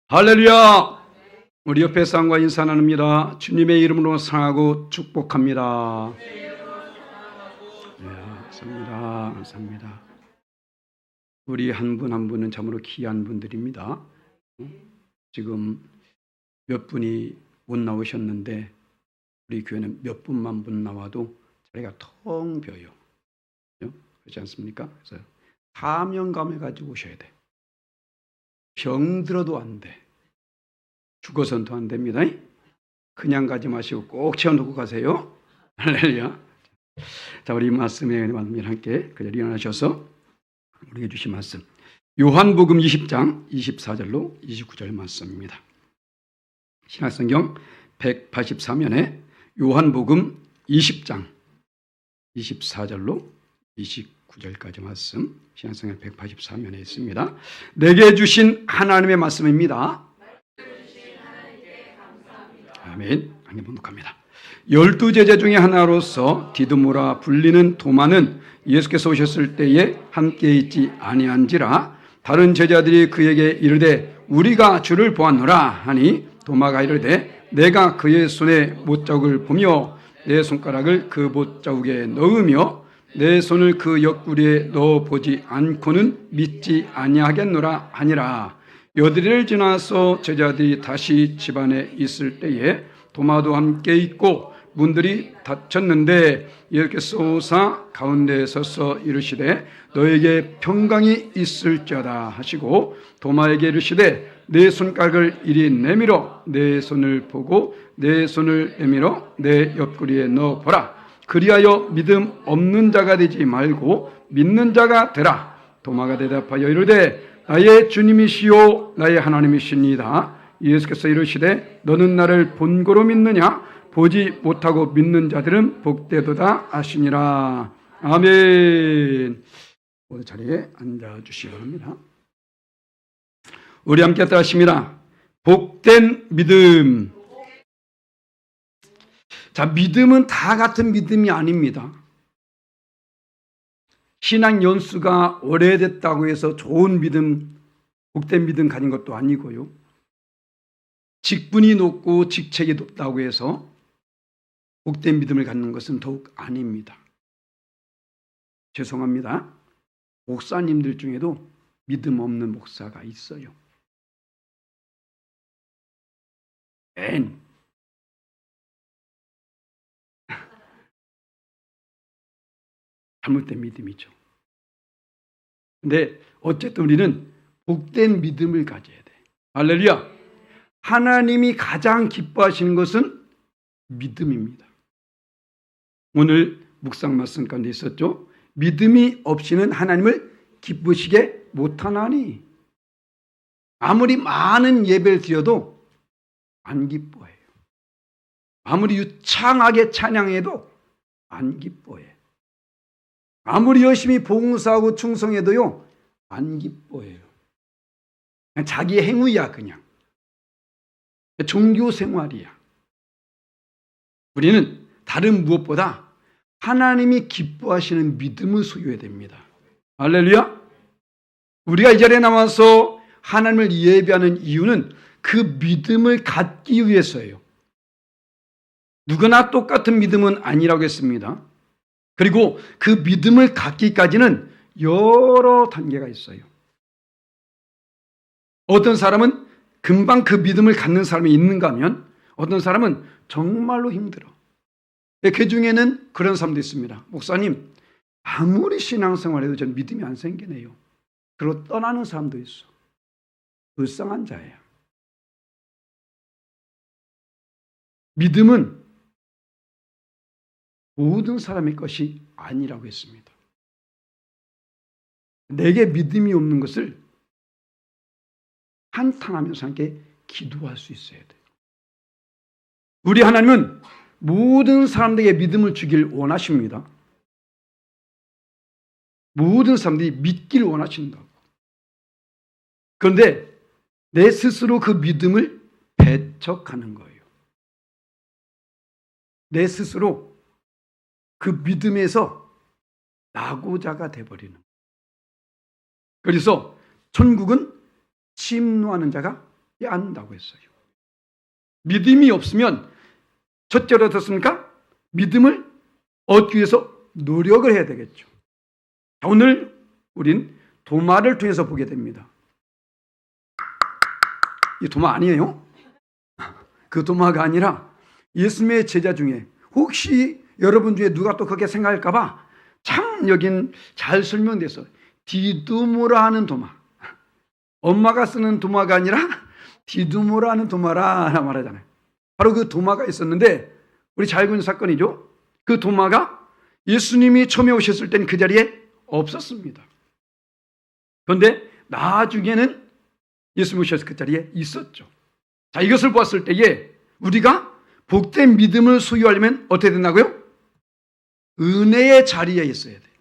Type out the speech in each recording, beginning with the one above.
할렐루야! 우리 옆에 사람과 인사 나눕니다. 주님의 이름으로 사랑하고 축복합니다. 네, 감사합니다. 감사합니다. 우리 한 분 한 분은 참으로 귀한 분들입니다. 지금 몇 분이 못 나오셨는데 우리 교회는 몇 분만 못 나와도 자리가 텅 비어요. 그렇지 않습니까? 그래서 사명감을 가지고 오셔야 돼. 병들어도 안 돼. 죽어서도 안 됩니다. 그냥 가지 마시고 꼭 채워놓고 가세요. 할렐루야. 자, 우리 말씀에 함께 그저 일어나셔서 우리에게 주신 말씀 요한복음 20장 24절로 29절 말씀입니다. 신약성경 183면에 요한복음 20장 24절로 29절까지 말씀 신약성경 183면에 있습니다. 내게 주신 하나님의 말씀입니다. 아멘. 한개 번독합니다. 12제자 중에 하나로서 디두모라 불리는 도마는 예수께서 오셨을 때에 함께 있지 아니한지라 다른 제자들이 그에게 이르되 우리가 주를 보았노라 하니 도마가 이르되 내가 그의 손에 못자국을 보며 내 손가락을 그 못자국에 넣으며 내 손을 그 옆구리에 넣어보지 않고는 믿지 아니하겠노라 하니라. 여드리를 지나서 제자들이 다시 집안에 있을 때에 도마도 함께 있고 문들이 닫혔는데 예수께서 오사 가운데에 서서 이르시되 너에게 평강이 있을지어다 하시고 도마에게 이르시되 내 손가락을 이리 내밀어 내 손을 보고 내 손을 내밀어 내 옆구리에 넣어보라. 그리하여 믿음 없는 자가 되지 말고 믿는 자가 되라. 도마가 대답하여 이르되 나의 주님이시요 나의 하나님이시니이다. 예수께서 이르시되 너는 나를 본고로 믿느냐? 보지 못하고 믿는 자들은 복되도다 하시니라. 아멘. 오늘 자리에 앉아주시기 바랍니다. 우리 함께 따라하십니다. 복된 믿음. 자, 믿음은 다 같은 믿음이 아닙니다. 신앙 연수가 오래됐다고 해서 좋은 믿음, 복된 믿음 가진 것도 아니고요. 직분이 높고 직책이 높다고 해서 복된 믿음을 갖는 것은 더욱 아닙니다. 죄송합니다. 목사님들 중에도 믿음 없는 목사가 있어요. 잘못된 믿음이죠. 근데 어쨌든 우리는 복된 믿음을 가져야 돼. 할렐루야. 하나님이 가장 기뻐하시는 것은 믿음입니다. 오늘 묵상 말씀 가운데 있었죠. 믿음이 없이는 하나님을 기쁘시게 못하나니. 아무리 많은 예배를 드려도 안 기뻐해요. 아무리 유창하게 찬양해도 안 기뻐해. 아무리 열심히 봉사하고 충성해도요 안 기뻐해요. 그냥 자기 행위야. 그냥 종교 생활이야. 우리는 다른 무엇보다 하나님이 기뻐하시는 믿음을 소유해야 됩니다. 할렐루야. 우리가 이 자리에 나와서 하나님을 예배하는 이유는 그 믿음을 갖기 위해서예요. 누구나 똑같은 믿음은 아니라고 했습니다. 그리고 그 믿음을 갖기까지는 여러 단계가 있어요. 어떤 사람은 금방 그 믿음을 갖는 사람이 있는가 하면 어떤 사람은 정말로 힘들어. 그 중에는 그런 사람도 있습니다. 목사님, 아무리 신앙생활해도 전 믿음이 안 생기네요. 그러고 떠나는 사람도 있어. 불쌍한 자예요. 믿음은 모든 사람의 것이 아니라고 했습니다. 내게 믿음이 없는 것을 한탄하면서 함께 기도할 수 있어야 돼요. 우리 하나님은 모든 사람들에게 믿음을 주길 원하십니다. 모든 사람들이 믿길 원하신다고. 그런데 내 스스로 그 믿음을 배척하는 거예요. 내 스스로 그 믿음에서 낙오자가 돼버리는 거예요. 그래서 천국은 침노하는 자가 않는다고 했어요. 믿음이 없으면 첫째로 어떻습니까? 믿음을 얻기 위해서 노력을 해야 되겠죠. 오늘 우린 도마를 통해서 보게 됩니다. 이 도마 아니에요? 그 도마가 아니라 예수님의 제자 중에 혹시 여러분 중에 누가 또 그렇게 생각할까봐 참 여긴 잘 설명돼서 디두모라 하는 도마. 엄마가 쓰는 도마가 아니라 디두모라 하는 도마라 말하잖아요. 바로 그 도마가 있었는데 우리 잘 알고 있는 사건이죠. 그 도마가 예수님이 처음에 오셨을 때는 그 자리에 없었습니다. 그런데 나중에는 예수님 오셔서 그 자리에 있었죠. 자, 이것을 보았을 때에 우리가 복된 믿음을 소유하려면 어떻게 된다고요? 은혜의 자리에 있어야 돼요.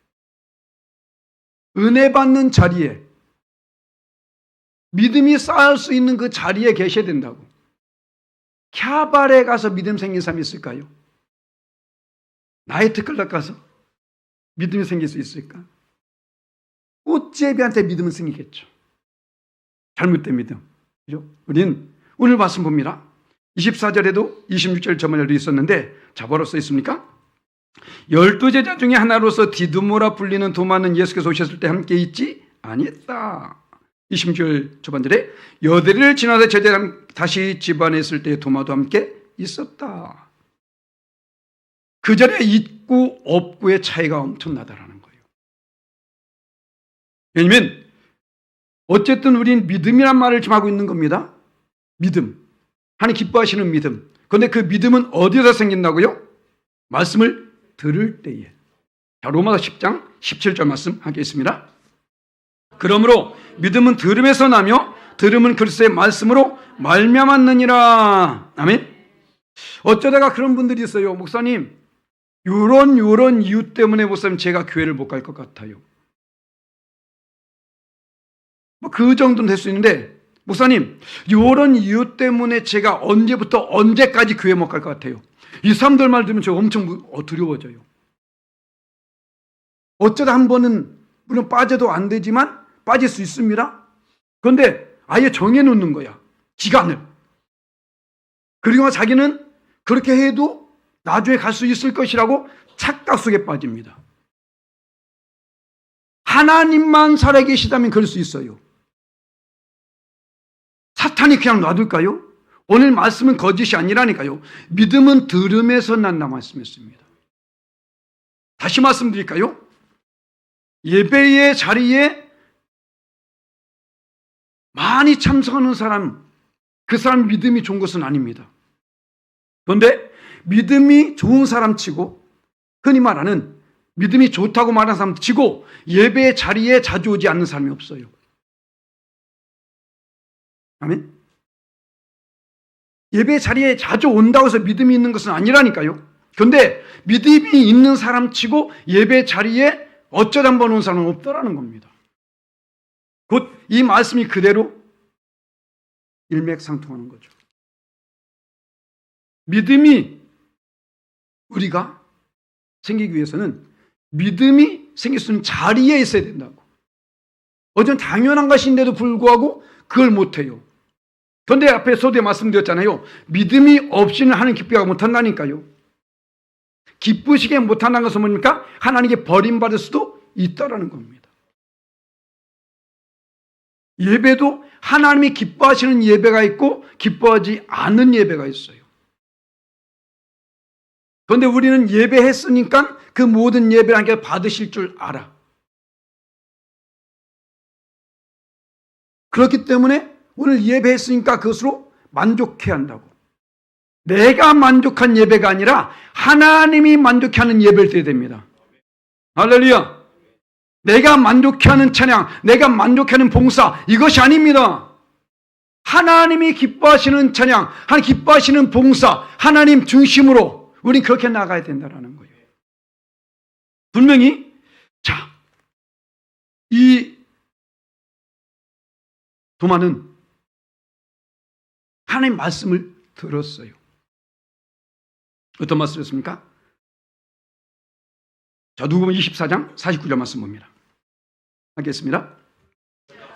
은혜 받는 자리에, 믿음이 쌓을 수 있는 그 자리에 계셔야 된다고. 캬발에 가서 믿음 생긴 사람이 있을까요? 나이트클럽 가서 믿음이 생길 수 있을까? 꽃제비한테 믿음은 생기겠죠. 잘못된 믿음. 그죠? 우린 오늘 말씀 봅니다. 24절에도 26절 저번에도 있었는데 자, 뭐라고 써 있습니까? 12제자 중에 하나로서 디두모라 불리는 도마는 예수께서 오셨을 때 함께 있지 아니했다. 26절 초반절에 여대를 지나서 제자랑 다시 집안에 있을 때 도마도 함께 있었다. 그 자리에 있고 없고의 차이가 엄청나다라는 거예요. 왜냐하면 어쨌든 우린 믿음이란 말을 지금 하고 있는 겁니다. 믿음. 하나님 기뻐하시는 믿음. 그런데 그 믿음은 어디서 생긴다고요? 말씀을 들을 때에. 자, 로마서 10장 17절 말씀 하겠습니다. 그러므로 믿음은 들음에서 나며 들음은 그리스도의 말씀으로 말미암았느니라. 아멘. 어쩌다가 그런 분들이 있어요. 목사님, 요런 이유 때문에 목사님 제가 교회를 못 갈 것 같아요. 뭐 그 정도는 될 수 있는데 목사님, 요런 이유 때문에 제가 언제부터 언제까지 교회 못 갈 것 같아요. 이 사람들 말 들으면 저 엄청 두려워져요. 어쩌다 한 번은 물론 빠져도 안 되지만 빠질 수 있습니다. 그런데 아예 정해놓는 거야. 기간을. 그리고 자기는 그렇게 해도 나중에 갈 수 있을 것이라고 착각 속에 빠집니다. 하나님만 살아계시다면 그럴 수 있어요. 사탄이 그냥 놔둘까요? 오늘 말씀은 거짓이 아니라니까요. 믿음은 들음에서 난다 말씀했습니다. 다시 말씀드릴까요? 예배의 자리에 많이 참석하는 사람, 그 사람 믿음이 좋은 것은 아닙니다. 그런데 믿음이 좋은 사람 치고, 흔히 말하는 믿음이 좋다고 말하는 사람 치고 예배의 자리에 자주 오지 않는 사람이 없어요. 아멘. 예배 자리에 자주 온다고 해서 믿음이 있는 것은 아니라니까요. 그런데 믿음이 있는 사람 치고 예배 자리에 어쩌다 한 번 온 사람은 없더라는 겁니다. 곧 이 말씀이 그대로 일맥상통하는 거죠. 믿음이 우리가 생기기 위해서는 믿음이 생길 수 있는 자리에 있어야 된다고. 어전 당연한 것인데도 불구하고 그걸 못해요. 그런데 앞에 서두에 말씀드렸잖아요. 믿음이 없이는 하나님 기쁘게 못한다니까요. 기쁘시게 못한다는 것은 뭡니까? 하나님께 버림받을 수도 있다라는 겁니다. 예배도 하나님이 기뻐하시는 예배가 있고 기뻐하지 않는 예배가 있어요. 그런데 우리는 예배했으니까 그 모든 예배를 하나님께 받으실 줄 알아. 그렇기 때문에 오늘 예배했으니까 그것으로 만족해야 한다고. 내가 만족한 예배가 아니라 하나님이 만족해하는 예배를 드려야 됩니다. 할렐루야. 내가 만족해하는 찬양, 내가 만족해하는 봉사, 이것이 아닙니다. 하나님이 기뻐하시는 찬양, 하나님 기뻐하시는 봉사, 하나님 중심으로 우린 그렇게 나가야 된다는 거예요. 분명히 자, 이 도마는 하나님 말씀을 들었어요. 어떤 말씀이었습니까? 자, 누구보면 24장 49절 말씀 봅니다. 하겠습니다.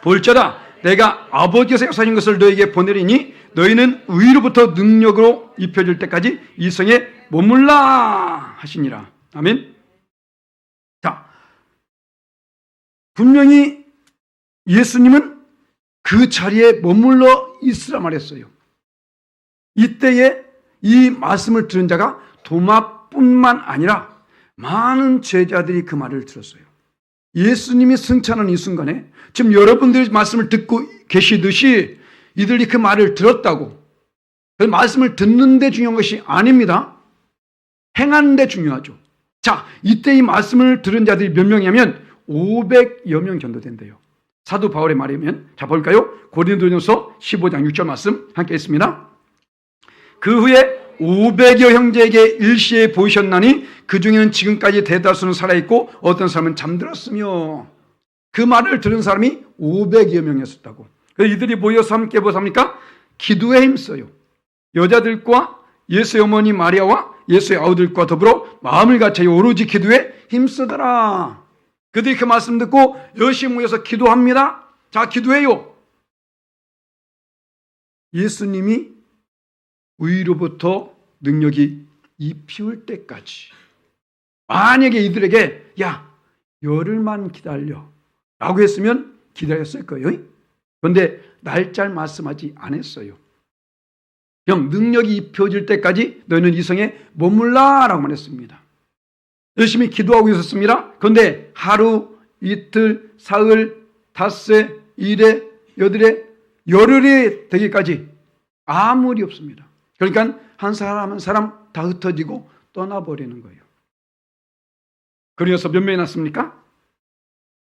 볼자라 내가 아버지께서 역사하신 것을 너에게 보내리니 너희는 위로부터 능력으로 입혀질 때까지 이 성에 머물라 하시니라. 아멘. 자, 분명히 예수님은 그 자리에 머물러 있으라 말했어요. 이때에 이 말씀을 들은 자가 도마뿐만 아니라 많은 제자들이 그 말을 들었어요. 예수님이 승천하는 이 순간에 지금 여러분들이 말씀을 듣고 계시듯이 이들이 그 말을 들었다고, 그 말씀을 듣는 데 중요한 것이 아닙니다. 행하는 데 중요하죠. 자, 이때 이 말씀을 들은 자들이 몇 명이냐면 500여 명 정도 된대요. 사도 바울의 말이면, 자 볼까요? 고린도전서 15장 6절 말씀 함께 있습니다. 그 후에 500여 형제에게 일시에 보이셨나니 그 중에는 지금까지 대다수는 살아있고 어떤 사람은 잠들었으며, 그 말을 들은 사람이 500여 명이었다고. 그래서 이들이 모여서 함께 뭐 합니까? 기도에 힘써요. 여자들과 예수의 어머니 마리아와 예수의 아우들과 더불어 마음을 같이 오로지 기도에 힘쓰더라. 그들이 그 말씀 듣고 열심히 모여서 기도합니다. 자, 기도해요. 예수님이 위로부터 능력이 입히울 때까지. 만약에 이들에게 야, 열흘만 기다려 라고 했으면 기다렸을 거예요. 그런데 날짜를 말씀하지 않았어요. 형, 능력이 입혀질 때까지 너희는 이 성에 머물라 라고 말했습니다. 열심히 기도하고 있었습니다. 그런데 하루, 이틀, 사흘, 닷새, 일회, 여덟회, 열흘이 되기까지 아무 일이 없습니다. 그러니까 한 사람 한 사람 다 흩어지고 떠나버리는 거예요. 그래서 몇 명이 났습니까?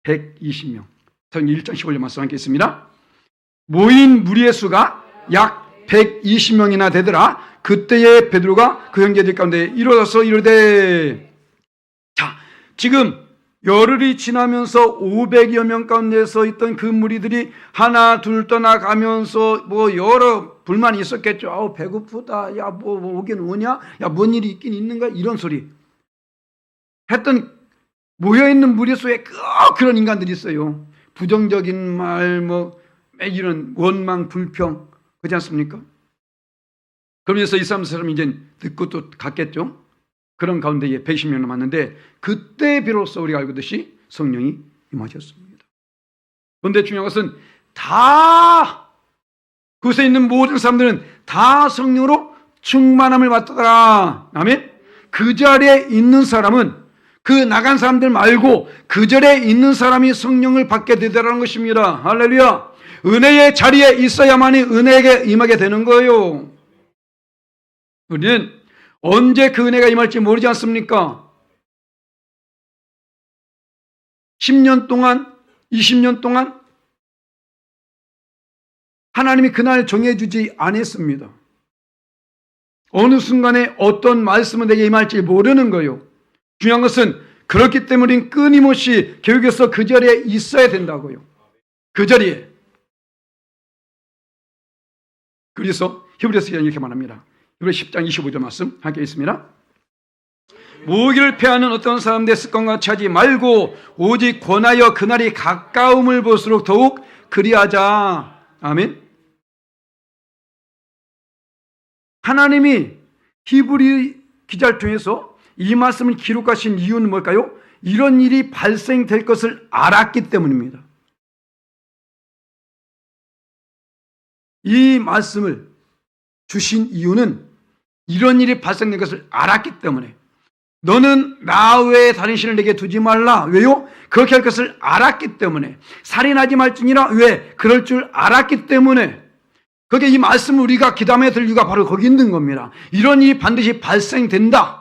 120명. 전 1장 15절 말씀 함께 있습니다. 모인 무리의 수가 약 120명이나 되더라. 그때에 베드로가 그 형제들 가운데 일어나서 이르되, 자, 지금 열흘이 지나면서 500여 명 가운데서 있던 그 무리들이 하나 둘 떠나가면서 뭐 여러 불만이 있었겠죠. 아우 배고프다. 야 뭐 오긴 오냐? 야 뭔 일이 있긴 있는가? 이런 소리 했던 모여있는 무리 속에 그런 인간들이 있어요. 부정적인 말, 뭐 이런 원망, 불평, 그렇지 않습니까? 그러면서 이 사람이 이제 듣고 또 갔겠죠. 그런 가운데 120명 남았는데 그때 비로소 우리가 알고듯이 성령이 임하셨습니다. 그런데 중요한 것은 다 그곳에 있는 모든 사람들은 다 성령으로 충만함을 받더라. 아멘. 그 자리에 있는 사람은 그 나간 사람들 말고 그 자리에 있는 사람이 성령을 받게 되더라는 것입니다. 할렐루야. 은혜의 자리에 있어야만이 은혜에게 임하게 되는 거예요. 우리는 언제 그 은혜가 임할지 모르지 않습니까? 10년 동안, 20년 동안 하나님이 그날 정해주지 않았습니다. 어느 순간에 어떤 말씀은 내게 임할지 모르는 거예요. 중요한 것은 그렇기 때문에 끊임없이 교육에서 그 자리에 있어야 된다고요. 그 자리에. 그래서 히브리서 이렇게 말합니다. 히브리서 10장 25절 말씀 함께 있습니다. 모기를 패하는 어떤 사람들의 습관과 같이 하지 말고 오직 권하여 그날이 가까움을 볼수록 더욱 그리하자. 아멘. 하나님이 히브리 기자를 통해서 이 말씀을 기록하신 이유는 뭘까요? 이런 일이 발생될 것을 알았기 때문입니다. 이 말씀을 주신 이유는 이런 일이 발생될 것을 알았기 때문에, 너는 나 외에 다른 신을 내게 두지 말라. 왜요? 그렇게 할 것을 알았기 때문에. 살인하지 말지니라. 왜? 그럴 줄 알았기 때문에. 그게 이 말씀을 우리가 기담에 들 이유가 바로 거기 있는 겁니다. 이런 일이 반드시 발생된다.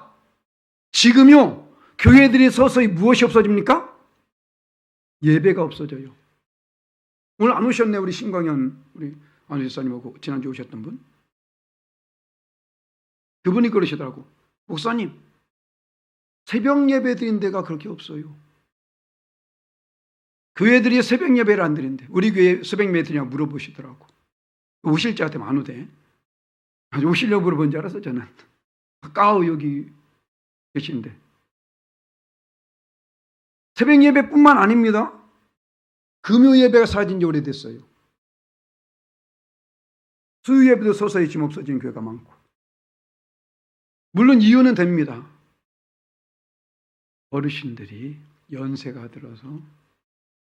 지금요, 교회들이 서서히 무엇이 없어집니까? 예배가 없어져요. 오늘 안 오셨네, 우리 신광현 우리 안우 집사님하고 지난주에 오셨던 분. 그분이 그러시더라고. 목사님, 새벽 예배 드린 데가 그렇게 없어요. 교회들이 새벽 예배를 안 드린대. 우리 교회 새벽 예배 드리냐고 물어보시더라고. 오실 자 같으면 안 오대. 오시려고 물어본 줄 알았어, 저는. 가까워 여기 계신데. 새벽 예배뿐만 아닙니다. 금요 예배가 사라진 지 오래됐어요. 수요 예배도 서서히 지금 없어지는 교회가 많고. 물론 이유는 됩니다. 어르신들이 연세가 들어서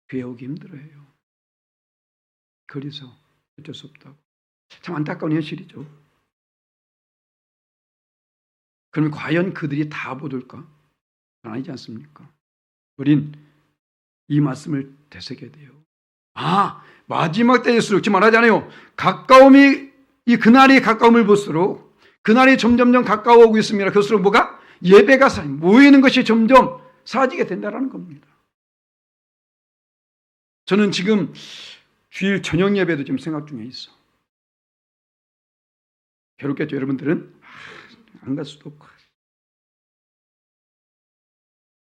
교회 오기 힘들어해요. 그래서 어쩔 수 없다고. 참 안타까운 현실이죠. 그러면 과연 그들이 다 못 올까? 아니지 않습니까? 우린 이 말씀을 되새겨야 돼요. 마지막 때일수록 지금 말하잖아요. 그날이 가까움을 볼수록 그날이 점점점 가까워오고 있습니다. 그럴수록 뭐가? 예배가 모이는 것이 점점 사라지게 된다는 겁니다. 저는 지금 주일 저녁 예배도 지금 생각 중에 있어. 괴롭겠죠, 여러분들은? 안 갈 수도 없고.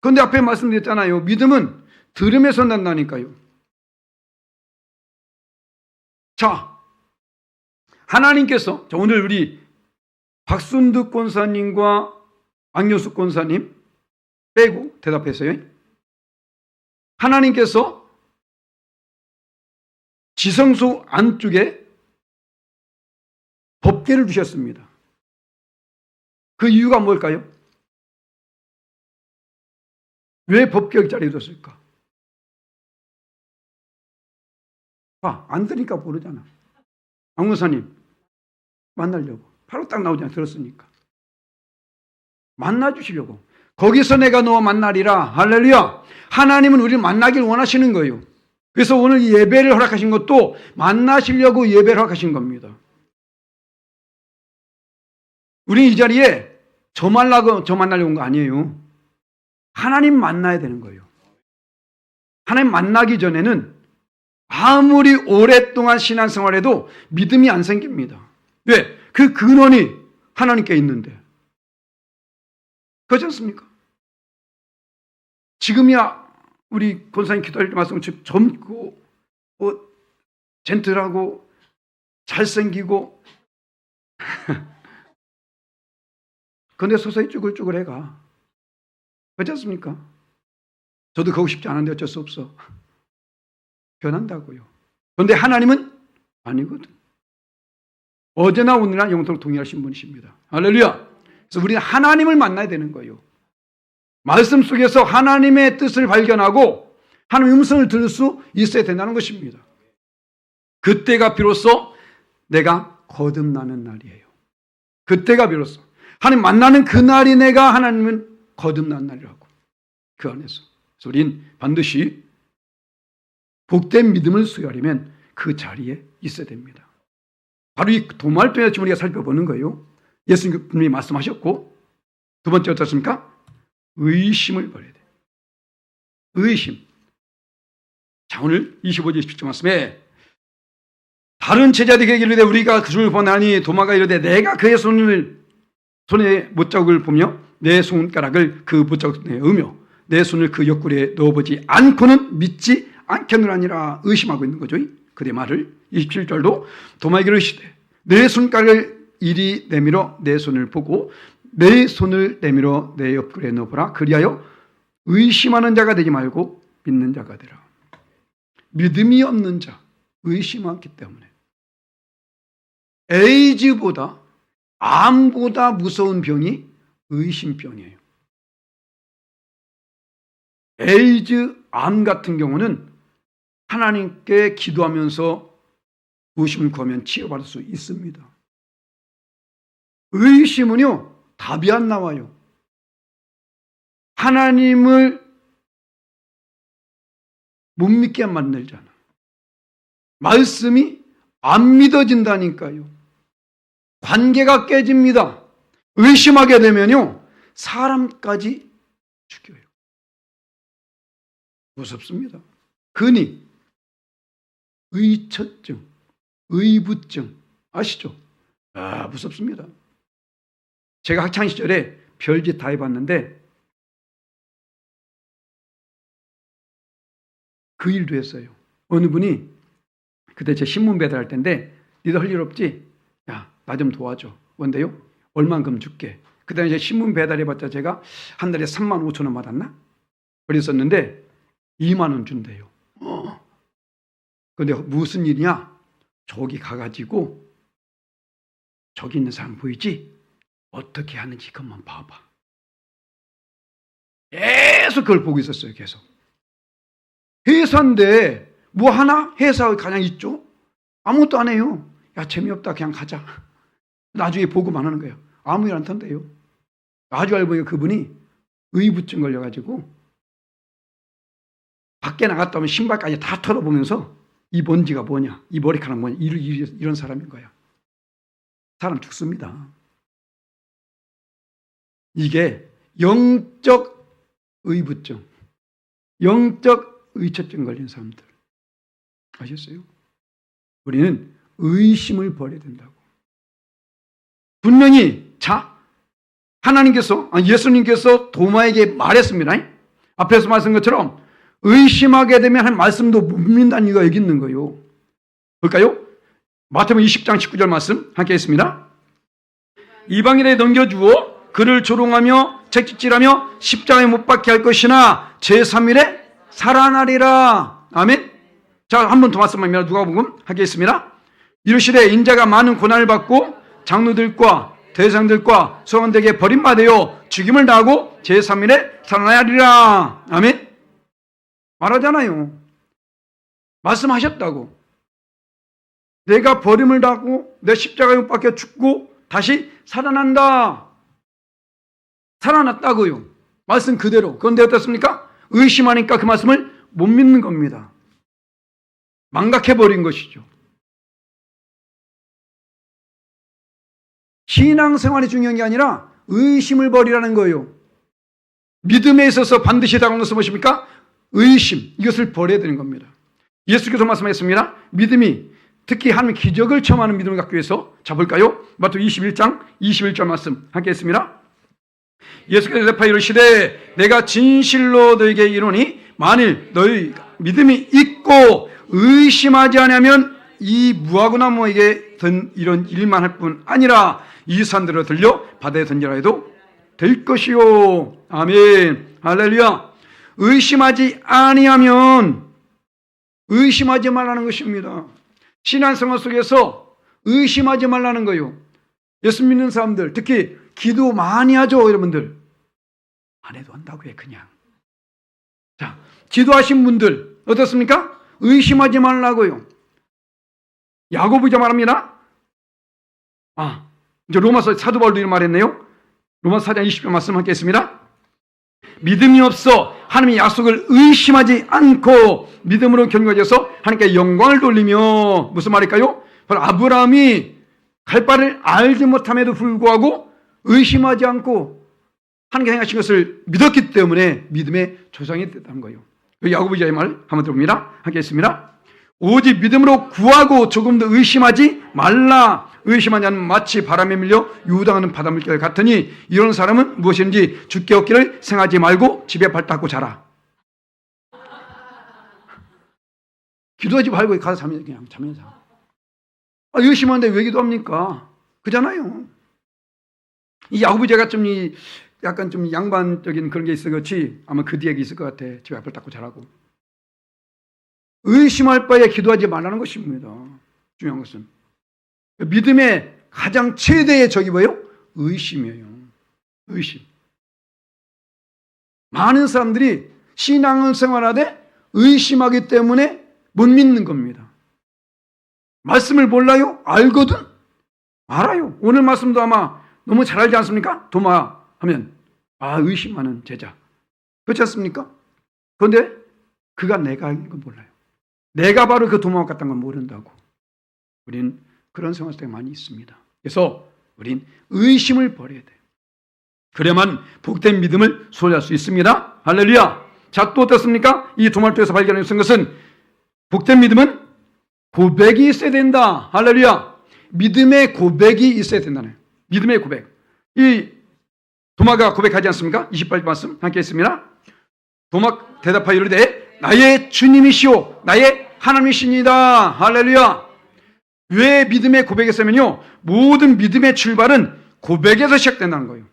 그런데 앞에 말씀드렸잖아요. 믿음은 들음에서 난다니까요. 자, 하나님께서 오늘 우리 박순득 권사님과 안효숙 권사님 빼고 대답했어요. 하나님께서 지성소 안쪽에 법궤를 두셨습니다. 그 이유가 뭘까요? 왜 법궤 자리에 뒀을까? 안 들으니까 모르잖아. 안 권사님 만나려고. 바로 딱 나오잖아. 들었으니까. 만나주시려고. 거기서 내가 너와 만나리라. 할렐루야. 하나님은 우리를 만나길 원하시는 거예요. 그래서 오늘 이 예배를 허락하신 것도 만나시려고 예배를 허락하신 겁니다. 우리 이 자리에 저 만나려고 온 거 아니에요. 하나님 만나야 되는 거예요. 하나님 만나기 전에는 아무리 오랫동안 신앙생활해도 믿음이 안 생깁니다. 왜? 그 근원이 하나님께 있는데. 그렇지 않습니까? 지금이야 우리 권사님 기도할 때 말씀 젊고 젠틀하고 잘생기고 근데 서서히 쭈글쭈글해가. 그렇지 않습니까? 저도 가고 싶지 않은데 어쩔 수 없어. 변한다고요. 그런데 하나님은 아니거든. 어제나 오늘나 영원토록 동일하신 분이십니다. 할렐루야. 그래서 우리는 하나님을 만나야 되는 거예요. 말씀 속에서 하나님의 뜻을 발견하고 하나님의 음성을 들을 수 있어야 된다는 것입니다. 그때가 비로소 내가 거듭나는 날이에요. 그때가 비로소 하나님 만나는 그날이 내가 하나님은 거듭난 날이라고. 그 안에서. 그래서 우린 반드시 복된 믿음을 수여하려면 그 자리에 있어야 됩니다. 바로 이 도말병에 지금 우리가 살펴보는 거예요. 예수님이 말씀하셨고, 두 번째 어떻습니까? 의심을 버려야 돼요. 의심. 자, 오늘 25절 27절 말씀에 다른 제자들에게 이르되 우리가 그를 보나니 도마가 이르되 내가 그의 손에 못자국을 보며 내 손가락을 그 못자국에 넣으며 내 손을 그 옆구리에 넣어보지 않고는 믿지 않겠노라니라. 의심하고 있는 거죠. 그의 말을. 27절도 도마에게 이르시되 내 손가락을 이리 내밀어 내 손을 보고 내 손을 내밀어 내 옆구리에 넣어보라. 그리하여 의심하는 자가 되지 말고 믿는 자가 되라. 믿음이 없는 자, 의심하기 때문에 에이즈보다 암보다 무서운 병이 의심병이에요. 에이즈, 암 같은 경우는 하나님께 기도하면서 의심을 구하면 치유받을 수 있습니다. 의심은요, 답이 안 나와요. 하나님을 못 믿게 만들잖아. 말씀이 안 믿어진다니까요. 관계가 깨집니다. 의심하게 되면요, 사람까지 죽여요. 무섭습니다. 근이, 의처증, 의부증 아시죠? 무섭습니다. 제가 학창시절에 별짓 다 해봤는데 그 일도 했어요. 어느 분이 그때 제 신문 배달할 때인데 니도 할 일 없지? 야, 나 좀 도와줘. 뭔데요? 얼만큼 줄게. 그다음에 이제 신문 배달해봤자 제가 한 달에 35,000원 받았나? 그랬었는데 2만 원 준대요. 근데 무슨 일이냐? 저기 가가지고 저기 있는 사람 보이지? 어떻게 하는지 그것만 봐봐. 계속 그걸 보고 있었어요. 계속. 회사인데 뭐 하나? 회사 그냥 있죠? 아무것도 안 해요. 야, 재미없다. 그냥 가자. 나중에 보고만 하는 거예요. 아무 일 안 턴대요. 아주 알고 보니까 그분이 의부증 걸려가지고 밖에 나갔다 오면 신발까지 다 털어보면서 이 먼지가 뭐냐, 이 머리카락 뭐냐, 이런 사람인 거야. 사람 죽습니다. 이게 영적 의부증, 영적 의처증 걸린 사람들. 아셨어요? 우리는 의심을 버려야 된다고. 분명히 하나님께서, 예수님께서 도마에게 말했습니다. 앞에서 말씀한 것처럼 의심하게 되면 한 말씀도 못 믿는다는 이유가 여기 있는 거예요. 볼까요? 마태복음 20장 19절 말씀 함께 했습니다. 이방인에 넘겨주어 그를 조롱하며 채찍질하며 십자가에 못 박게 할 것이나 제3일에 살아나리라. 아멘. 자, 한 번 더 말씀합니다. 누가복음 하겠습니다. 이르시되 인자가 많은 고난을 받고 장로들과 대장들과 서원들에게 버림받아요 죽임을 당하고 제3일에 살아나리라. 아멘. 말하잖아요. 말씀하셨다고. 내가 버림을 당하고 내 십자가에 못 박혀 죽고 다시 살아난다. 살아났다고요. 말씀 그대로. 그런데 어떻습니까? 의심하니까 그 말씀을 못 믿는 겁니다. 망각해버린 것이죠. 신앙생활이 중요한 게 아니라 의심을 버리라는 거예요. 믿음에 있어서 반드시 다가오는 것은 무엇입니까? 의심. 이것을 버려야 되는 겁니다. 예수께서 말씀하셨습니다. 믿음이 특히 하나님 기적을 체험하는 믿음을 갖기 위해서 자 볼까요? 마태복음 21장 21절 말씀 함께 했습니다. 예수께서 대답하여 이르시되 내가 진실로 너에게 이르노니 만일 너희 믿음이 있고 의심하지 않으면 이 무화과 나무에게 이런 일만 할 뿐 아니라 이 산들을 들려 바다에 던지라 해도 될 것이요. 아멘. 할렐루야. 의심하지 아니하면 의심하지 말라는 것입니다. 신앙생활 속에서 의심하지 말라는 거예요. 예수 믿는 사람들, 특히 기도 많이 하죠, 여러분들. 안 해도 한다고 해, 그냥. 자, 기도하신 분들 어떻습니까? 의심하지 말라고요. 야고보가 말합니다. 이제 로마서 사도 바울도 이런 말했네요. 로마서 4장 20절 말씀 함께했습니다. 믿음이 없어 하나님의 약속을 의심하지 않고 믿음으로 견고해져서 하나님께 영광을 돌리며 무슨 말일까요? 바로 아브라함이 갈 바를 알지 못함에도 불구하고 의심하지 않고 하나님께 행하신 것을 믿었기 때문에 믿음의 조상이 됐다는 거예요. 야고보의 말 한번 들어봅니다. 함께 했습니다. 오직 믿음으로 구하고 조금 더 의심하지 말라. 의심하지 않으면 마치 바람에 밀려 유당하는 바닷물결 같으니 이런 사람은 무엇인지 죽게 얻기를 생하지 말고 집에 발 닦고 자라. 기도하지 말고 가서 자면 그냥 자면 자. 의심하는데 왜 기도합니까? 그잖아요. 이 야고보가 좀 약간 좀 양반적인 그런 게 있어 그렇지 아마 그 뒤에 있을 것 같아. 집에 앞을 닦고 자라고. 의심할 바에 기도하지 말라는 것입니다. 중요한 것은 믿음의 가장 최대의 적이 뭐예요? 의심이에요. 의심. 많은 사람들이 신앙을 생활하되 의심하기 때문에 못 믿는 겁니다. 말씀을 몰라요? 알거든? 알아요. 오늘 말씀도 아마 너무 잘 알지 않습니까? 도마 하면 의심하는 제자. 그렇지 않습니까? 그런데 그가 내가 아닌 건 몰라요. 내가 바로 그 도마와 같다는 건 모른다고. 우리는 그런 생활 속에 많이 있습니다. 그래서 우린 의심을 버려야 돼요. 그래야만 복된 믿음을 소유할 수 있습니다. 할렐루야. 자, 또 어떻습니까? 이 도마토에서 발견할 수 있는 것은 복된 믿음은 고백이 있어야 된다. 할렐루야. 믿음의 고백이 있어야 된다는 거예요. 믿음의 고백. 이 도마가 고백하지 않습니까? 28절 말씀 함께 했습니다. 도마 대답하여 이르되 나의 주님이시오 나의 하나님이십니다. 할렐루야. 왜 믿음의 고백이었냐면요, 모든 믿음의 출발은 고백에서 시작된다는 거예요.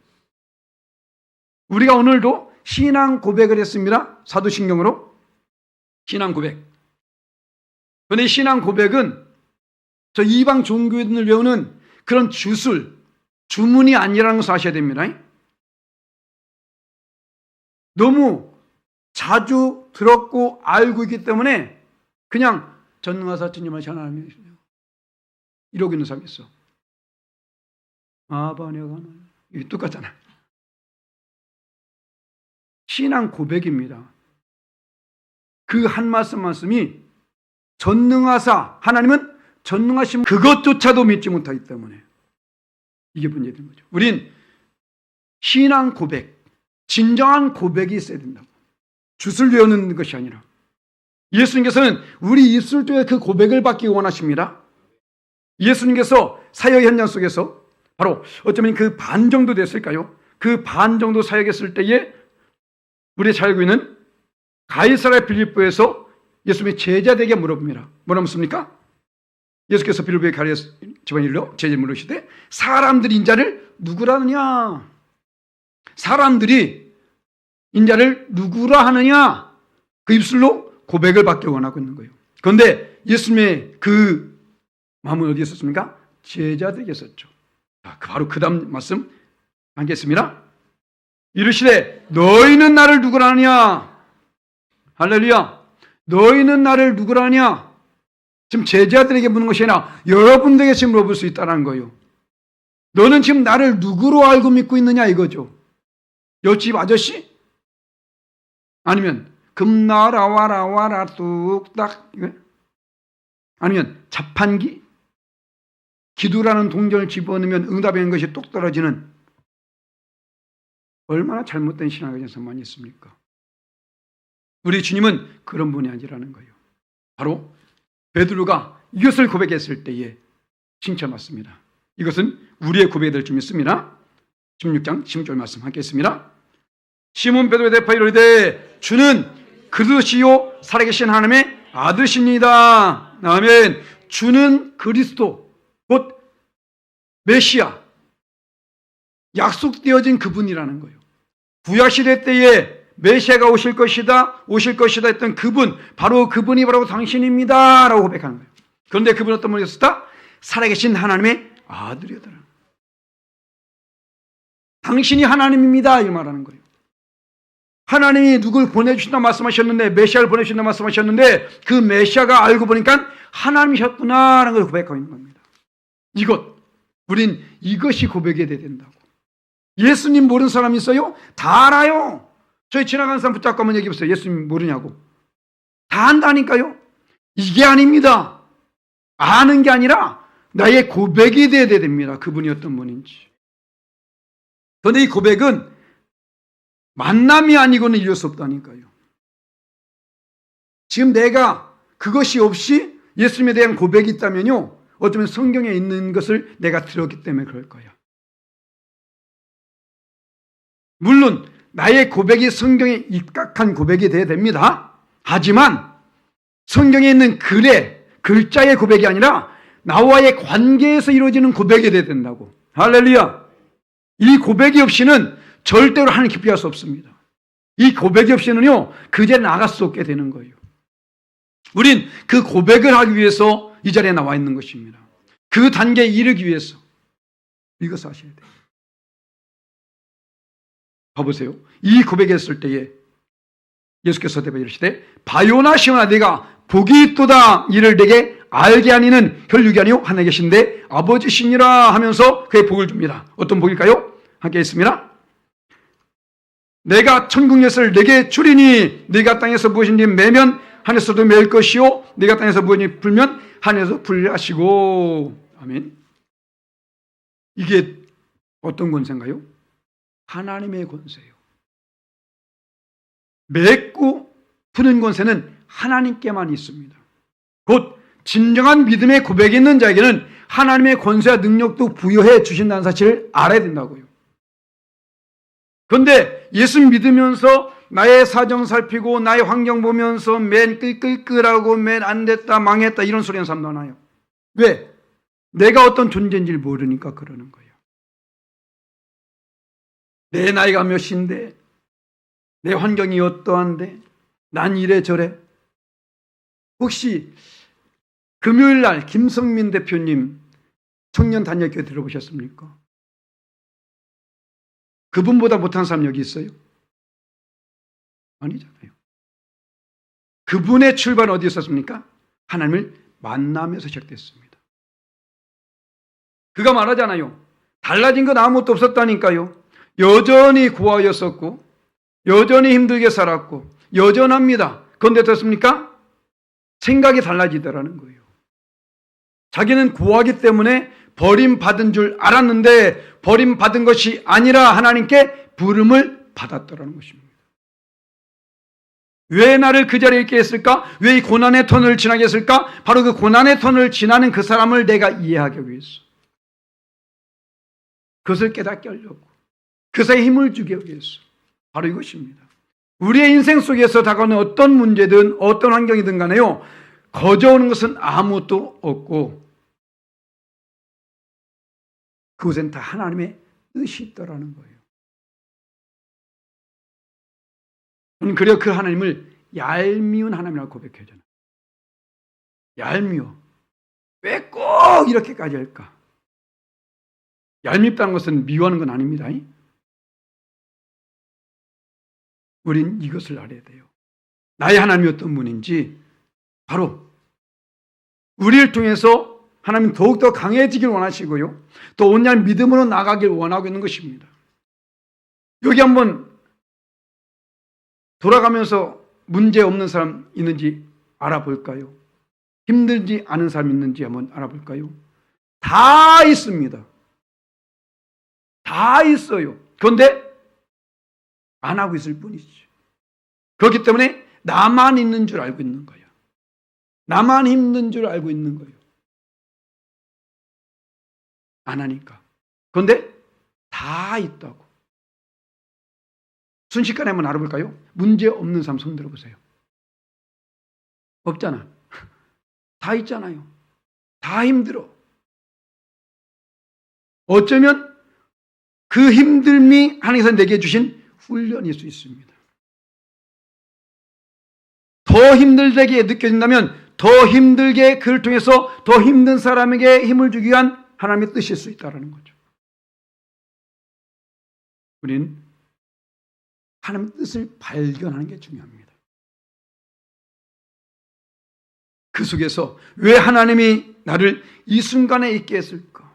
우리가 오늘도 신앙 고백을 했습니다. 사도신경으로 신앙 고백. 그런데 신앙 고백은 저 이방 종교인을 외우는 그런 주문이 아니라는 것을 아셔야 됩니다. 너무 자주 들었고 알고 있기 때문에 그냥 전능하사 주님을 하나님 이러고 있는 사람이 있어. 아바 내가 하나님. 이게 똑같잖아. 신앙 고백입니다. 그 한 말씀이 전능하사, 하나님은 전능하신 그것조차도 믿지 못하기 때문에 이게 문제된 거죠. 우린 신앙 고백, 진정한 고백이 있어야 된다고. jut을 외우는 것이 아니라 예수님께서는 우리 입술 쪽에 그 고백을 받기 원하십니다. 예수님께서 사역 현장 속에서 바로 어쩌면 그 반 정도 됐을까요? 그 반 정도 사역했을 때에 우리 잘 알고 있는 가이사랴 빌립보에서 예수님의 제자들에게 물어봅니다. 뭐라 묻습니까? 예수께서 빌립보의 가이사랴 집안일로 제자 물으시되 사람들이 인자를 누구라느냐? 사람들이 인자를 누구라 하느냐? 그 입술로 고백을 받기 원하고 있는 거예요. 그런데 예수님의 그 마음은 어디에 있었습니까? 제자들에게 있었죠. 바로 그 다음 말씀 하겠습니다. 이르시되 너희는 나를 누구라 하느냐? 할렐루야. 너희는 나를 누구라 하느냐? 지금 제자들에게 묻는 것이 아니라 여러분들에게 지금 물어볼 수 있다는 거예요. 너는 지금 나를 누구로 알고 믿고 있느냐 이거죠. 옆집 아저씨? 아니면 금나라와라와라 뚝딱 아니면 자판기? 기도라는 동전을 집어넣으면 응답하는 것이 똑 떨어지는 얼마나 잘못된 신앙을 가진 사람만 있습니까? 우리 주님은 그런 분이 아니라는 거예요. 바로 베드로가 이것을 고백했을 때에 칭찬받습니다. 이것은 우리의 고백이 될 줄 믿습니다. 16장 16절 말씀 하겠습니다. 시몬 베드로에 대하여 이르되 주는 그리스도시요 살아계신 하나님의 아들이십니다. 아멘. 주는 그리스도 곧 메시아 약속되어진 그분이라는 거예요. 구약시대 때에 메시아가 오실 것이다 했던 그분, 바로 그분이 바로 당신입니다 라고 고백하는 거예요. 그런데 그분은 어떤 분이었을까? 살아계신 하나님의 아들이었더라. 당신이 하나님입니다 이 말하는 거예요. 하나님이 누굴 보내주신다 말씀하셨는데, 메시아를 보내주신다 말씀하셨는데 그 메시아가 알고 보니까 하나님이셨구나라는 걸 고백하고 있는 겁니다. 우린 이것이 고백이 돼야 된다고. 예수님 모르는 사람이 있어요? 다 알아요. 저희 지나가는 사람 붙잡고 한번 얘기해보세요. 예수님 모르냐고. 다 안다니까요. 이게 아닙니다. 아는 게 아니라 나의 고백이 돼야 됩니다. 그분이 어떤 분인지. 그런데 이 고백은 만남이 아니고는 이룰 수 없다니까요. 지금 내가 그것이 없이 예수님에 대한 고백이 있다면요, 어쩌면 성경에 있는 것을 내가 들었기 때문에 그럴 거야. 물론 나의 고백이 성경에 입각한 고백이 돼야 됩니다. 하지만 성경에 있는 글자의 고백이 아니라 나와의 관계에서 이루어지는 고백이 돼야 된다고. 할렐루야. 이 고백이 없이는 절대로 하나님 기뻐할 수 없습니다. 이 고백이 없이는요, 그 자리에 나갈 수 없게 되는 거예요. 우린 그 고백을 하기 위해서 이 자리에 나와 있는 것입니다. 그 단계에 이르기 위해서 이것을 하셔야 돼요. 봐보세요. 이 고백했을 때에 예수께서 대답하여 이르시되 바요나 시온아 네가 복이 있도다. 이를 내게 알게 하니는 혈육이 아니요 하늘에 계신데 아버지시니라 하면서 그의 복을 줍니다. 어떤 복일까요? 함께 있습니다. 내가 천국 예수를 내게 주리니 네가 땅에서 무엇인지 매면 하늘에서도 매일 것이요 네가 땅에서 무엇인지 불면 하늘에서 불리라 하시고. 아멘. 이게 어떤 권세인가요? 하나님의 권세예요. 맺고 푸는 권세는 하나님께만 있습니다. 곧 진정한 믿음의 고백이 있는 자에게는 하나님의 권세와 능력도 부여해 주신다는 사실을 알아야 된다고요. 그런데 예수 믿으면서 나의 사정 살피고 나의 환경 보면서 맨 끌끌끌하고 맨 안 됐다 망했다 이런 소리 하는 사람도 많아요. 왜? 내가 어떤 존재인지를 모르니까 그러는 거예요. 내 나이가 몇인데 내 환경이 어떠한데 난 이래 저래. 혹시 금요일날 김성민 대표님 청년 단역교회 들어보셨습니까? 그분보다 못한 사람 여기 있어요? 아니잖아요. 그분의 출발은 어디 있었습니까? 하나님을 만나면서 시작됐습니다. 그가 말하잖아요. 달라진 건 아무것도 없었다니까요. 여전히 고아였었고 여전히 힘들게 살았고 여전합니다. 그런데 어떻습니까? 생각이 달라지더라는 거예요. 자기는 고아기 때문에 버림받은 줄 알았는데 버림받은 것이 아니라 하나님께 부름을 받았더라는 것입니다. 왜 나를 그 자리에 있게 했을까? 왜 이 고난의 터널을 지나게 했을까? 바로 그 고난의 터널을 지나는 그 사람을 내가 이해하기 위해서, 그것을 깨닫게 하려고, 그것에 힘을 주기 위해서, 바로 이것입니다. 우리의 인생 속에서 다가오는 어떤 문제든 어떤 환경이든 간에요, 거저오는 것은 아무것도 없고 그곳엔 다 하나님의 뜻이 있더라는 거예요. 그래서 그 하나님을 얄미운 하나님이라고 고백해잖아요. 얄미워. 왜 꼭 이렇게까지 할까? 얄밉다는 것은 미워하는 건 아닙니다. 우린 이것을 알아야 돼요. 나의 하나님이 어떤 분인지, 바로 우리를 통해서 하나님 더욱더 강해지길 원하시고요, 또 온전한 믿음으로 나가길 원하고 있는 것입니다. 여기 한번 돌아가면서 문제 없는 사람 있는지 알아볼까요? 힘들지 않은 사람 있는지 한번 알아볼까요? 다 있습니다. 다 있어요. 그런데 안 하고 있을 뿐이죠. 그렇기 때문에 나만 있는 줄 알고 있는 거예요. 나만 힘든 줄 알고 있는 거예요. 안 하니까. 그런데 다 있다고. 순식간에 한번 알아볼까요? 문제 없는 사람 손 들어보세요. 없잖아. 다 있잖아요. 다 힘들어. 어쩌면 그 힘듦이 하나님께서 내게 주신 훈련일 수 있습니다. 더 힘들게 느껴진다면 더 힘들게 그를 통해서 더 힘든 사람에게 힘을 주기 위한 하나님의 뜻일 수 있다는 거죠. 우리는 하나님의 뜻을 발견하는 게 중요합니다. 그 속에서 왜 하나님이 나를 이 순간에 있게 했을까?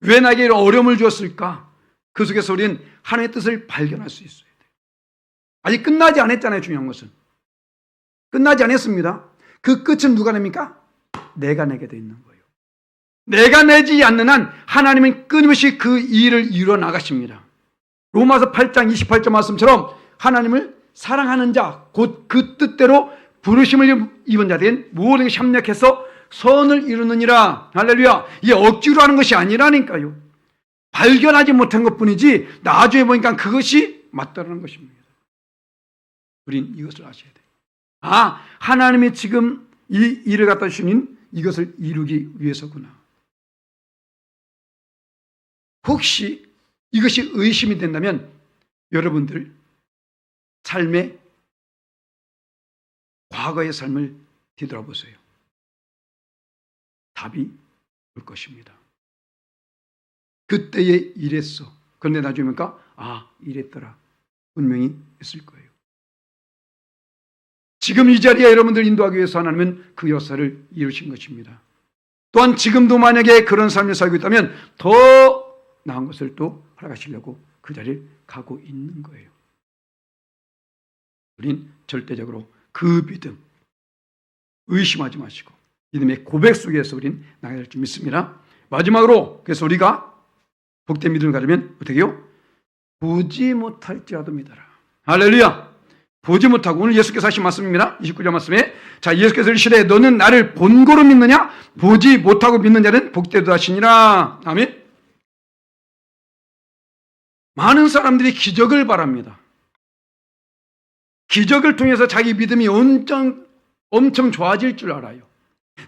왜 나에게 이런 어려움을 주었을까? 그 속에서 우리는 하나님의 뜻을 발견할 수 있어야 돼요. 아직 끝나지 않았잖아요. 중요한 것은 끝나지 않았습니다. 그 끝은 누가 냅니까? 내가 내게 돼 있는 거예요. 내가 내지 않는 한 하나님은 끊임없이 그 일을 이루어 나가십니다. 로마서 8장 28절 말씀처럼 하나님을 사랑하는 자, 곧 그 뜻대로 부르심을 입은 자들은 모든 것이 협력해서 선을 이루느니라. 할렐루야. 이게 억지로 하는 것이 아니라니까요. 발견하지 못한 것뿐이지 나중에 보니까 그것이 맞다는 것입니다. 우린 이것을 아셔야 돼요. 아, 하나님이 지금 이 일을 갖다 주신 이것을 이루기 위해서구나. 혹시 이것이 의심이 된다면 여러분들 삶의 과거의 삶을 뒤돌아보세요. 답이 올 것입니다. 그때에 이랬어. 그런데 나중에 보니까 아, 이랬더라. 분명히 있을 거예요. 지금 이 자리에 여러분들 인도하기 위해서 하나님은 그 역사를 이루신 것입니다. 또한 지금도 만약에 그런 삶을 살고 있다면 더 나은 것을 또 허락하시려고 그 자리를 가고 있는 거예요. 우린 절대적으로 그 믿음, 의심하지 마시고 믿음의 고백 속에서 우린 나가야 할 줄 믿습니다. 마지막으로 그래서 우리가 복된 믿음을 가지면 어떻게 해요? 보지 못할지라도 믿어라. 할렐루야. 보지 못하고, 오늘 예수께서 하신 말씀입니다. 29절 말씀에, 자, 예수께서 이르시되 너는 나를 본고로 믿느냐? 보지 못하고 믿는 자는 복되도다 하시니라. 아멘. 많은 사람들이 기적을 바랍니다. 기적을 통해서 자기 믿음이 엄청 좋아질 줄 알아요.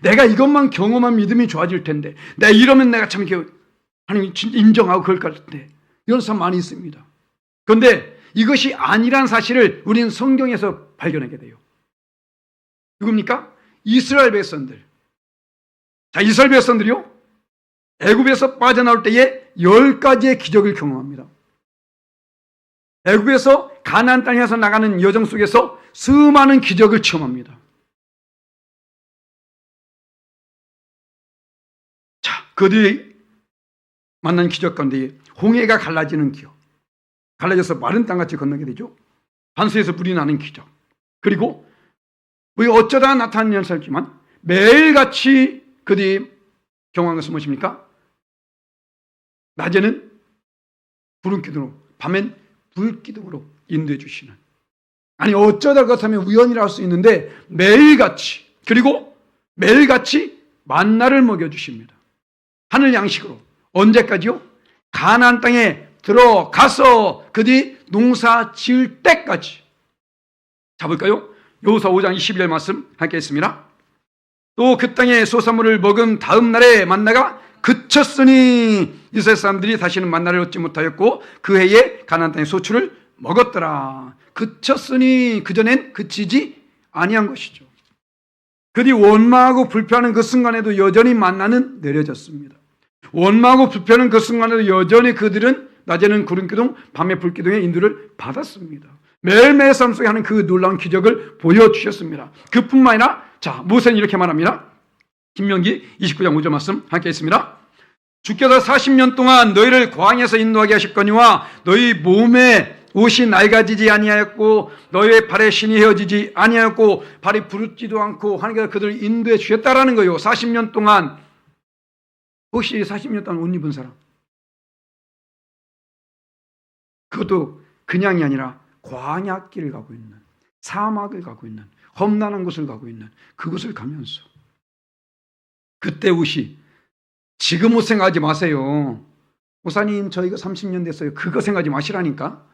내가 이것만 경험한 믿음이 좋아질 텐데, 내가 이러면 내가 참 이렇게 하나님 인정하고 그럴 것 같은데, 이런 사람 많이 있습니다. 그런데 이것이 아니란 사실을 우리는 성경에서 발견하게 돼요. 누굽니까? 이스라엘 백성들. 자, 이스라엘 백성들이요, 애굽에서 빠져나올 때에 10가지의 기적을 경험합니다. 애굽에서 가나안 땅에서 나가는 여정 속에서 수많은 기적을 체험합니다. 자, 그들이 만난 기적 가운데 홍해가 갈라지는 기적, 갈라져서 마른 땅같이 건너게 되죠. 반수에서 불이 나는 기적, 그리고 뭐 어쩌다 나타난 현상이지만 매일같이 그들이 경험한 것은 무엇입니까? 낮에는 구름 기둥으로, 밤엔 불 기둥으로 인도해 주시는, 아니 어쩌다 그렇다면 우연이라 할 수 있는데 매일같이, 그리고 매일같이 만나를 먹여주십니다. 하늘 양식으로. 언제까지요? 가나안 땅에 들어가서 그들이 농사 지을 때까지. 자, 볼까요? 여호수아 5장 22절 말씀 함께 했습니다. 또 그 땅에 소산물을 먹은 다음 날에 만나가 그쳤으니 이스라엘 사람들이 다시는 만나를 얻지 못하였고 그 해에 가나안 땅의 소출을 먹었더라. 그쳤으니 그전엔 그치지 아니한 것이죠. 그들이 원망하고 불평하는 그 순간에도 여전히 만나는 내려졌습니다. 원망하고 불평하는 그 순간에도 여전히 그들은 낮에는 구름기둥, 밤에 불기둥의 인도를 받았습니다. 매일매일 삶 속에 하는 그 놀라운 기적을 보여주셨습니다. 그뿐만 아니라, 자, 모세는 이렇게 말합니다. 신명기 29장 5절 말씀 함께 있습니다. 주께서 40년 동안 너희를 광야에서 인도하게 하셨거니와 너희 몸에 옷이 낡아지지 아니하였고 너희의 발에 신이 헤어지지 아니하였고 발이 부르지도 않고 하나님께서 그들을 인도해 주셨다라는 거예요. 40년 동안. 혹시 40년 동안 옷 입은 사람? 그것도 그냥이 아니라 광야길을 가고 있는, 사막을 가고 있는, 험난한 곳을 가고 있는 그곳을 가면서 그때 옷이, 지금 옷 생각하지 마세요. 목사님 저희가 30년 됐어요. 그거 생각하지 마시라니까.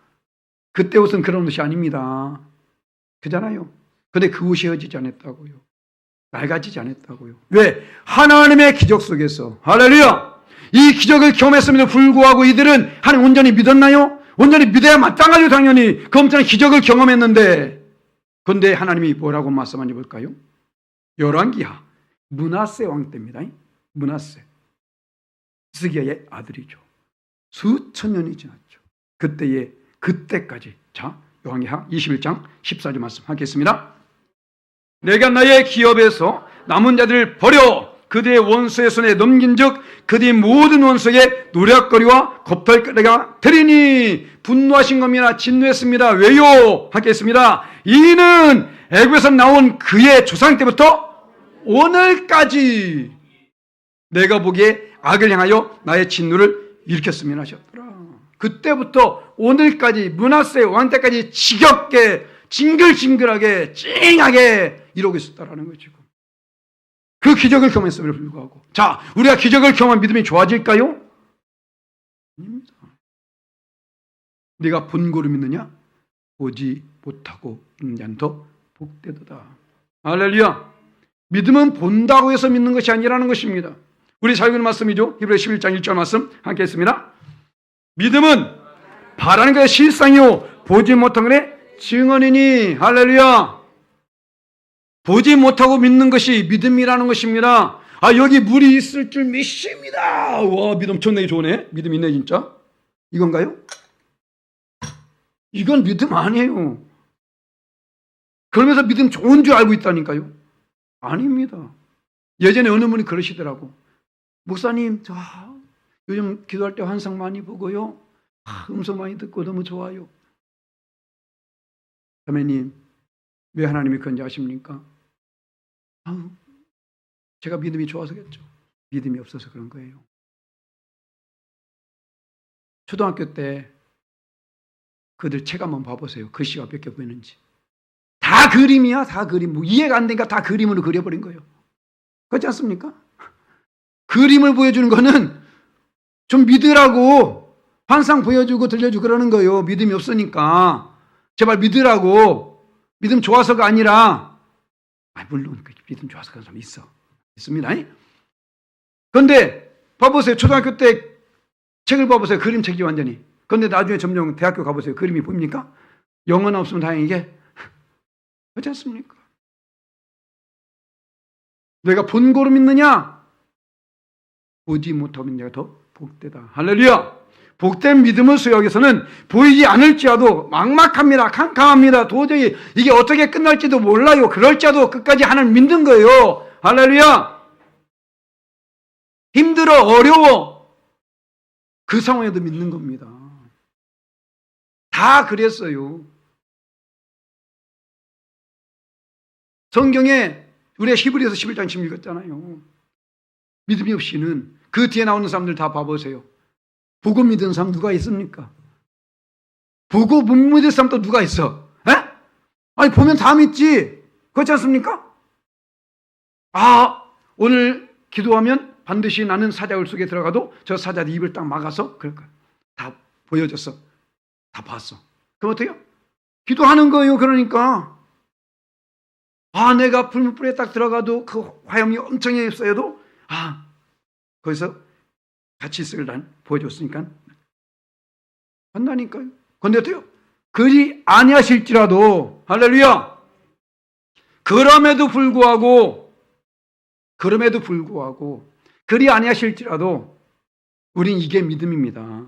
그때 옷은 그런 옷이 아닙니다. 그잖아요. 근데 그 옷이 헤어지지 않았다고요. 낡아지지 않았다고요. 왜? 하나님의 기적 속에서, 할렐루야! 이 기적을 경험했음에도 불구하고 이들은 하나님 온전히 믿었나요? 온전히 믿어야 마땅하죠. 당연히 그 엄청난 기적을 경험했는데. 그런데 하나님이 뭐라고 말씀하는지 볼까요? 열왕기하 므낫세 왕 때입니다. 므낫세, 히스기야의 아들이죠. 수천 년이 지났죠. 그때까지. 자, 열왕기하 21장 14절 말씀 하겠습니다. 내가 나의 기업에서 남은 자들을 버려 그들의 원수의 손에 넘긴즉 그들의 모든 원수에게 노략거리와 겁탈거리가 되리니 분노하신 겁니다. 진노했습니다. 왜요? 하겠습니다. 이는 애굽에서 나온 그의 조상 때부터 오늘까지 내가 보기에 악을 향하여 나의 진노를 일으켰으면 하셨더라. 그때부터 오늘까지 므낫세 왕 때까지 지겹게 징글징글하게 찡하게 이러고 있었다라는 거죠. 그 기적을 경험했음에도 불구하고, 자, 우리가 기적을 경험한 믿음이 좋아질까요? 아닙니다. 네가 본고를 믿느냐? 보지 못하고 있는 자는 더 복되도다. 할렐루야. 믿음은 본다고 해서 믿는 것이 아니라는 것입니다. 우리 잘 읽는 말씀이죠. 히브리서 11장 1절 말씀 함께 했습니다. 믿음은 바라는 것의 실상이요 보지 못한 것의 증언이니. 할렐루야. 보지 못하고 믿는 것이 믿음이라는 것입니다. 아, 여기 물이 있을 줄 믿습니다. 와, 믿음 엄청나게 좋네. 믿음 있네 진짜. 이건가요? 이건 믿음 아니에요. 그러면서 믿음 좋은 줄 알고 있다니까요. 아닙니다. 예전에 어느 분이 그러시더라고. 목사님, 저 요즘 기도할 때 환상 많이 보고요. 음성 많이 듣고 너무 좋아요. 자매님, 왜 하나님이 그런지 아십니까? 제가 믿음이 좋아서겠죠. 믿음이 없어서 그런 거예요. 초등학교 때 그들 책 한번 봐보세요. 글씨가 몇 개 보이는지. 다 그림이야. 다 그림. 뭐 이해가 안 되니까 다 그림으로 그려버린 거예요. 그렇지 않습니까? 그림을 보여주는 거는 좀 믿으라고, 환상 보여주고 들려주고 그러는 거예요. 믿음이 없으니까. 제발 믿으라고. 믿음 좋아서가 아니라, 물론 믿음 좋아서 그런 사람 있습니다. 그런데 봐보세요. 초등학교 때 책을 봐보세요. 그림책이 완전히. 그런데 나중에 점점 대학교 가보세요. 그림이 보입니까? 영어는 없으면 다행이게. 그렇지 않습니까? 내가 본고로 믿느냐? 보지 못하는 자가 더 복되다. 할렐루야. 복된 믿음을 소유하기 위해서는 보이지 않을지라도 막막합니다. 캄캄합니다. 도저히 이게 어떻게 끝날지도 몰라요. 그럴지라도 끝까지 하나님 믿는 거예요. 할렐루야. 힘들어, 어려워. 그 상황에도 믿는 겁니다. 다 그랬어요. 성경에 우리가 히브리서 11장 지금 읽었잖아요. 믿음이 없이는 그 뒤에 나오는 사람들 다 봐보세요. 보고 믿는 사람 누가 있습니까? 보고 못 믿을 사람 또 누가 있어? 에? 아니 보면 다 믿지. 그렇지 않습니까? 아, 오늘 기도하면 반드시 나는 사자굴 속에 들어가도 저 사자 입을 딱 막아서 그럴 거야. 다 보여줬어. 다 봤어. 그럼 어때요? 기도하는 거예요. 그러니까 아, 내가 불문불에 딱 들어가도 그 화염이 엄청 쌓여도 아, 거기서 같이 있을 난 보여줬으니까 한다니까요. 그런데 어때요? 그리 아니하실지라도 할렐루야. 그럼에도 불구하고 그리 아니하실지라도 우린 이게 믿음입니다.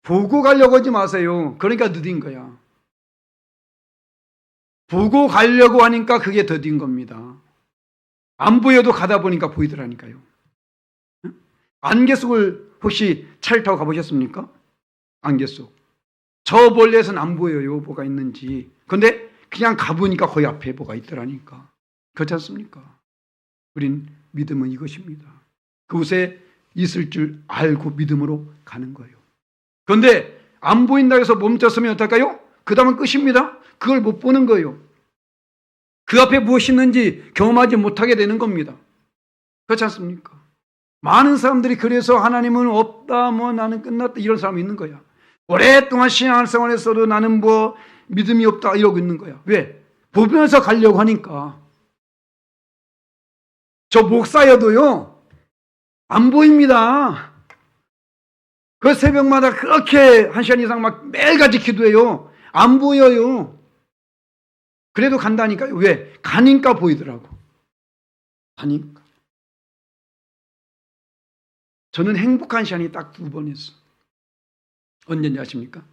보고 가려고 하지 마세요. 그러니까 늦은 거야. 보고 가려고 하니까 그게 더딘 겁니다. 안 보여도 가다 보니까 보이더라니까요. 안개 속을 혹시 차를 타고 가보셨습니까? 안개 속. 저 멀리에서는 안 보여요. 뭐가 있는지. 그런데 그냥 가보니까 거의 앞에 뭐가 있더라니까. 그렇지 않습니까? 우린 믿음은 이것입니다. 그곳에 있을 줄 알고 믿음으로 가는 거예요. 그런데 안 보인다고 해서 멈췄으면 어떨까요? 그 다음은 끝입니다. 그걸 못 보는 거예요. 그 앞에 무엇이 있는지 경험하지 못하게 되는 겁니다. 그렇지 않습니까? 많은 사람들이 그래서 하나님은 없다, 뭐 나는 끝났다 이런 사람이 있는 거야. 오랫동안 신앙생활에서도 나는 뭐 믿음이 없다 이러고 있는 거야. 왜? 보면서 가려고 하니까. 저 목사여도요 안 보입니다. 그 새벽마다 그렇게 1시간 이상 막 매일같이 기도해요. 안 보여요. 그래도 간다니까요. 왜? 가니까 보이더라고. 가니까. 저는 행복한 시간이 딱 2번 있어. 언제인지 아십니까?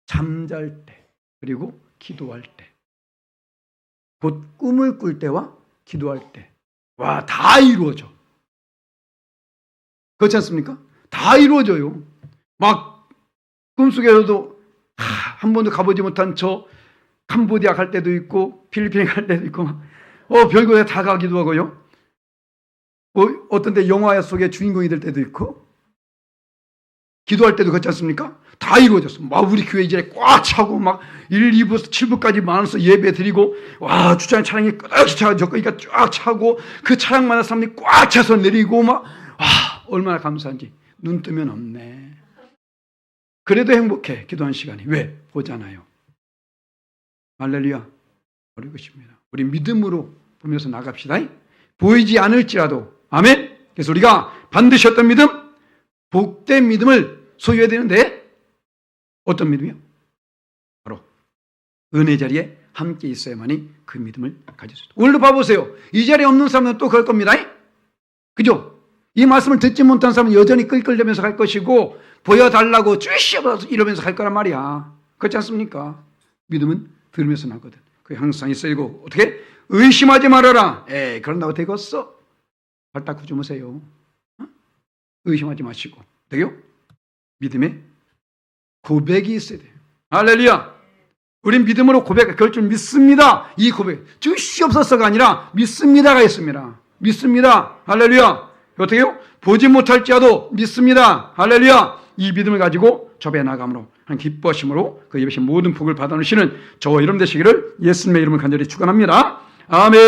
잠잘 때 그리고 기도할 때. 곧 꿈을 꿀 때와 기도할 때. 와, 다 이루어져. 그렇지 않습니까? 다 이루어져요. 막 꿈속에서도 한 번도 가보지 못한 저 캄보디아 갈 때도 있고 필리핀에 갈 때도 있고 별곳에 다 가기도 하고요. 어떤 때 영화 속에 주인공이 될 때도 있고 기도할 때도 그렇지 않습니까? 다 이루어졌어. 막 우리 교회 이제 꽉 차고 막 1, 2부에서 7부까지 많아서 예배 드리고 와 주차장 차량이 끄덕이 차고 저거니까 쫙 차고 그 차량마다 사람들이 꽉 차서 내리고 막 와 얼마나 감사한지 눈 뜨면 없네. 그래도 행복해 기도한 시간이. 왜? 보잖아요. 할렐루야. 우리 것입니다. 우리 믿음으로 보면서 나갑시다. 보이지 않을지라도. 아멘. 그래서 우리가 반드시 어떤 믿음? 복된 믿음을 소유해야 되는데 어떤 믿음이요? 바로 은혜 자리에 함께 있어야만이 그 믿음을 가질 수 있다. 오늘도 봐보세요. 이 자리에 없는 사람은 또 그럴 겁니다. 그죠? 이 말씀을 듣지 못한 사람은 여전히 끌끌대면서 갈 것이고 보여달라고 쭈시어서 이러면서 갈 거란 말이야. 그렇지 않습니까? 믿음은 들으면서 나거든. 그 항상 있어이고 어떻게? 의심하지 말아라. 그런다고 되겠어? 발 닦고 주무세요. 의심하지 마시고. 되요? 믿음의 고백이 있어야 돼요. 할렐루야. 우린 믿음으로 고백, 그럴 줄 믿습니다. 이 고백. 주시옵소서가 아니라 믿습니다가 있습니다. 믿습니다. 할렐루야. 어떻게요? 보지 못할지라도 믿습니다. 할렐루야. 이 믿음을 가지고 접해 나감으로 한 기뻐하심으로 그 예배신 모든 복을 받아주시는 저와 여러분 되시기를 예수님의 이름을 간절히 축원합니다. 아멘.